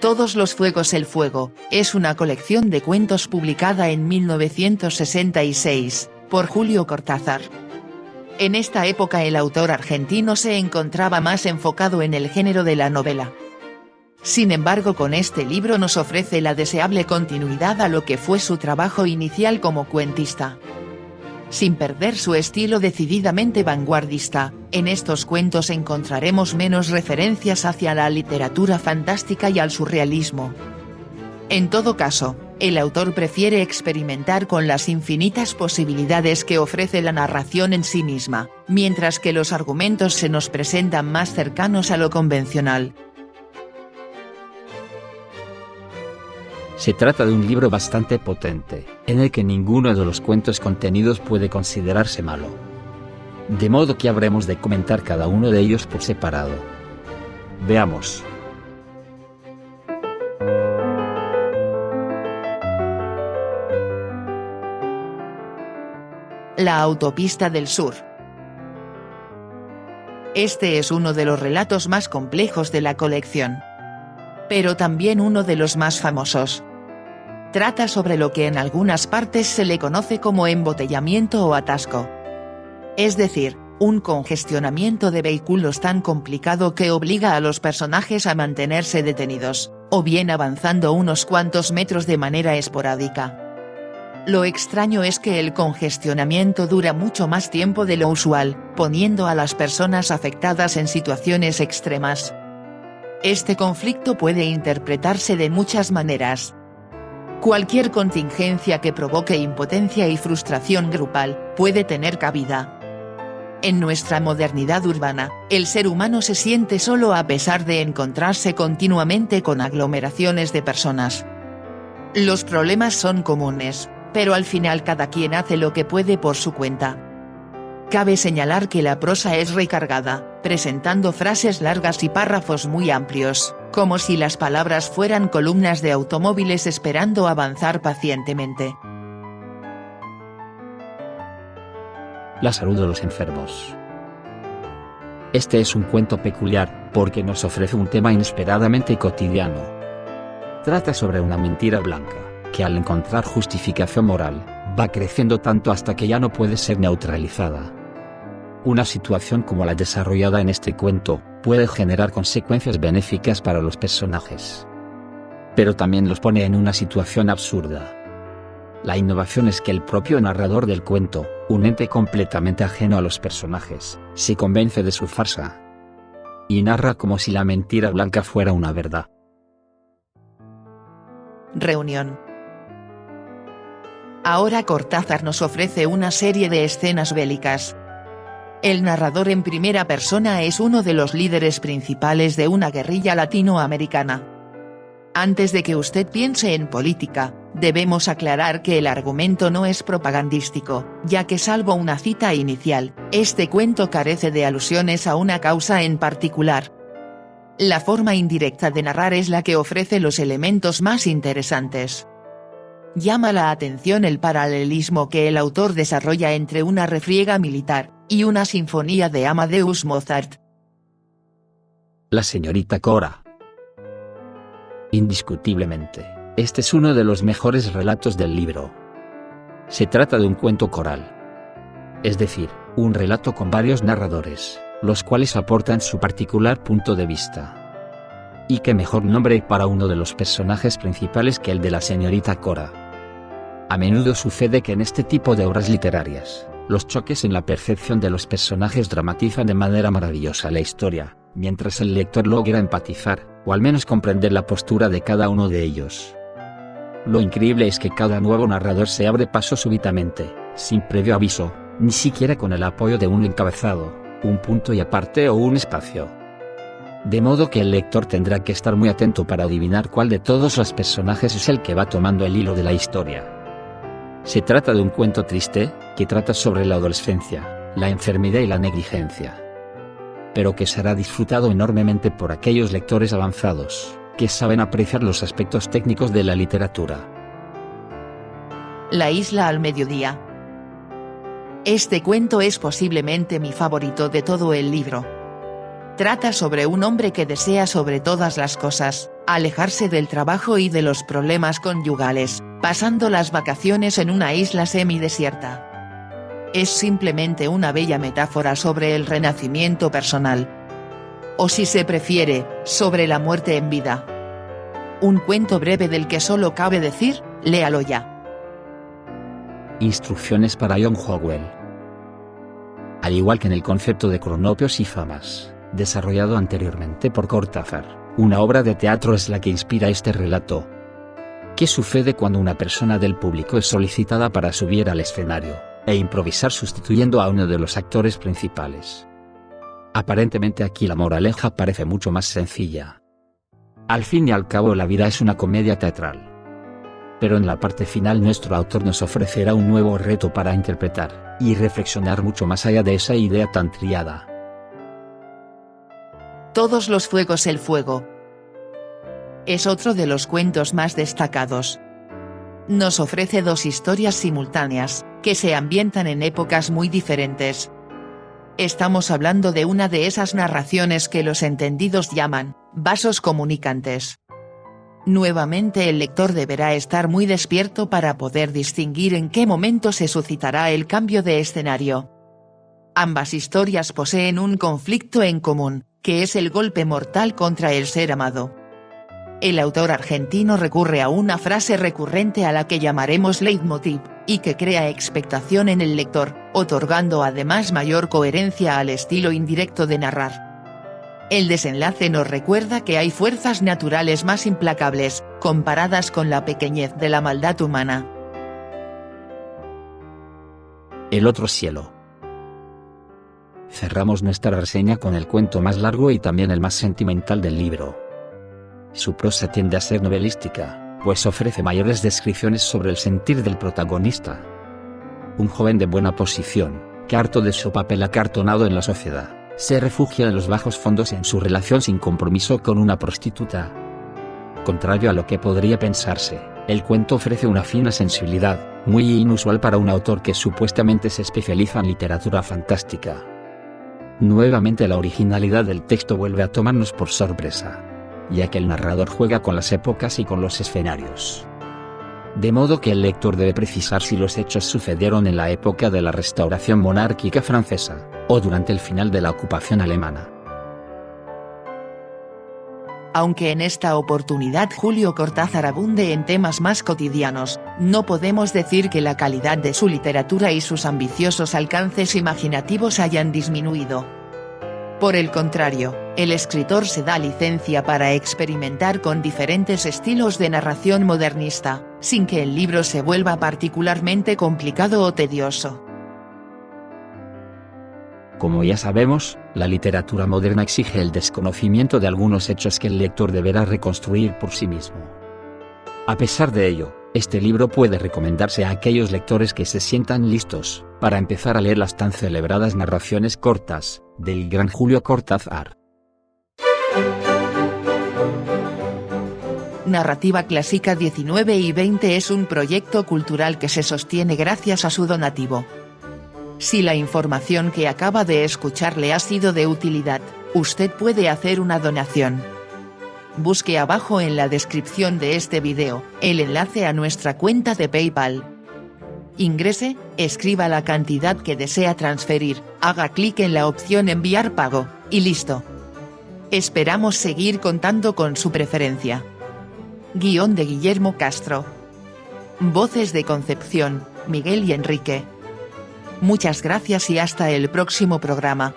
Todos los fuegos el fuego, es una colección de cuentos publicada en 1966, por Julio Cortázar. En esta época el autor argentino se encontraba más enfocado en el género de la novela. Sin embargo, con este libro nos ofrece la deseable continuidad a lo que fue su trabajo inicial como cuentista. Sin perder su estilo decididamente vanguardista, en estos cuentos encontraremos menos referencias hacia la literatura fantástica y al surrealismo. En todo caso, el autor prefiere experimentar con las infinitas posibilidades que ofrece la narración en sí misma, mientras que los argumentos se nos presentan más cercanos a lo convencional. Se trata de un libro bastante potente, en el que ninguno de los cuentos contenidos puede considerarse malo. De modo que habremos de comentar cada uno de ellos por separado. Veamos. La autopista del sur. Este es uno de los relatos más complejos de la colección, pero también uno de los más famosos. Trata sobre lo que en algunas partes se le conoce como embotellamiento o atasco. Es decir, un congestionamiento de vehículos tan complicado que obliga a los personajes a mantenerse detenidos, o bien avanzando unos cuantos metros de manera esporádica. Lo extraño es que el congestionamiento dura mucho más tiempo de lo usual, poniendo a las personas afectadas en situaciones extremas. Este conflicto puede interpretarse de muchas maneras. Cualquier contingencia que provoque impotencia y frustración grupal, puede tener cabida. En nuestra modernidad urbana, el ser humano se siente solo a pesar de encontrarse continuamente con aglomeraciones de personas. Los problemas son comunes, pero al final cada quien hace lo que puede por su cuenta. Cabe señalar que la prosa es recargada, presentando frases largas y párrafos muy amplios, como si las palabras fueran columnas de automóviles esperando avanzar pacientemente. La salud de los enfermos. Este es un cuento peculiar, porque nos ofrece un tema inesperadamente cotidiano. Trata sobre una mentira blanca, que al encontrar justificación moral, va creciendo tanto hasta que ya no puede ser neutralizada. Una situación como la desarrollada en este cuento, puede generar consecuencias benéficas para los personajes, pero también los pone en una situación absurda. La innovación es que el propio narrador del cuento, un ente completamente ajeno a los personajes, se convence de su farsa y narra como si la mentira blanca fuera una verdad. Reunión. Ahora Cortázar nos ofrece una serie de escenas bélicas. El narrador en primera persona es uno de los líderes principales de una guerrilla latinoamericana. Antes de que usted piense en política, debemos aclarar que el argumento no es propagandístico, ya que salvo una cita inicial, este cuento carece de alusiones a una causa en particular. La forma indirecta de narrar es la que ofrece los elementos más interesantes. Llama la atención el paralelismo que el autor desarrolla entre una refriega militar y una sinfonía de Amadeus Mozart. La señorita Cora. Indiscutiblemente, este es uno de los mejores relatos del libro. Se trata de un cuento coral, es decir, un relato con varios narradores, los cuales aportan su particular punto de vista. Y qué mejor nombre para uno de los personajes principales que el de la señorita Cora. A menudo sucede que en este tipo de obras literarias, los choques en la percepción de los personajes dramatizan de manera maravillosa la historia, mientras el lector logra empatizar, o al menos comprender la postura de cada uno de ellos. Lo increíble es que cada nuevo narrador se abre paso súbitamente, sin previo aviso, ni siquiera con el apoyo de un encabezado, un punto y aparte o un espacio. De modo que el lector tendrá que estar muy atento para adivinar cuál de todos los personajes es el que va tomando el hilo de la historia. Se trata de un cuento triste, que trata sobre la adolescencia, la enfermedad y la negligencia, pero que será disfrutado enormemente por aquellos lectores avanzados, que saben apreciar los aspectos técnicos de la literatura. La isla al mediodía. Este cuento es posiblemente mi favorito de todo el libro. Trata sobre un hombre que desea sobre todas las cosas, alejarse del trabajo y de los problemas conyugales, pasando las vacaciones en una isla semidesierta. Es simplemente una bella metáfora sobre el renacimiento personal. O si se prefiere, sobre la muerte en vida. Un cuento breve del que solo cabe decir, léalo ya. Instrucciones para John Howell. Al igual que en el concepto de cronopios y famas, desarrollado anteriormente por Cortázar, una obra de teatro es la que inspira este relato. ¿Qué sucede cuando una persona del público es solicitada para subir al escenario e improvisar sustituyendo a uno de los actores principales? Aparentemente aquí la moraleja parece mucho más sencilla. Al fin y al cabo la vida es una comedia teatral. Pero en la parte final nuestro autor nos ofrecerá un nuevo reto para interpretar y reflexionar mucho más allá de esa idea tan triada. Todos los fuegos el fuego. Es otro de los cuentos más destacados. Nos ofrece dos historias simultáneas, que se ambientan en épocas muy diferentes. Estamos hablando de una de esas narraciones que los entendidos llaman vasos comunicantes. Nuevamente el lector deberá estar muy despierto para poder distinguir en qué momento se suscitará el cambio de escenario. Ambas historias poseen un conflicto en común, que es el golpe mortal contra el ser amado. El autor argentino recurre a una frase recurrente a la que llamaremos leitmotiv, y que crea expectación en el lector, otorgando además mayor coherencia al estilo indirecto de narrar. El desenlace nos recuerda que hay fuerzas naturales más implacables, comparadas con la pequeñez de la maldad humana. El otro cielo. Cerramos nuestra reseña con el cuento más largo y también el más sentimental del libro. Su prosa tiende a ser novelística, pues ofrece mayores descripciones sobre el sentir del protagonista. Un joven de buena posición, que harto de su papel acartonado en la sociedad, se refugia en los bajos fondos en su relación sin compromiso con una prostituta. Contrario a lo que podría pensarse, el cuento ofrece una fina sensibilidad, muy inusual para un autor que supuestamente se especializa en literatura fantástica. Nuevamente la originalidad del texto vuelve a tomarnos por sorpresa, ya que el narrador juega con las épocas y con los escenarios. De modo que el lector debe precisar si los hechos sucedieron en la época de la restauración monárquica francesa, o durante el final de la ocupación alemana. Aunque en esta oportunidad Julio Cortázar abunde en temas más cotidianos, no podemos decir que la calidad de su literatura y sus ambiciosos alcances imaginativos hayan disminuido. Por el contrario, el escritor se da licencia para experimentar con diferentes estilos de narración modernista, sin que el libro se vuelva particularmente complicado o tedioso. Como ya sabemos, la literatura moderna exige el desconocimiento de algunos hechos que el lector deberá reconstruir por sí mismo. A pesar de ello, este libro puede recomendarse a aquellos lectores que se sientan listos para empezar a leer las tan celebradas narraciones cortas del gran Julio Cortázar. Narrativa Clásica 19 y 20 es un proyecto cultural que se sostiene gracias a su donativo. Si la información que acaba de escuchar le ha sido de utilidad, usted puede hacer una donación. Busque abajo en la descripción de este video, el enlace a nuestra cuenta de PayPal. Ingrese, escriba la cantidad que desea transferir, haga clic en la opción Enviar pago, y listo. Esperamos seguir contando con su preferencia. Guión de Guillermo Castro. Voces de Concepción, Miguel y Enrique. Muchas gracias y hasta el próximo programa.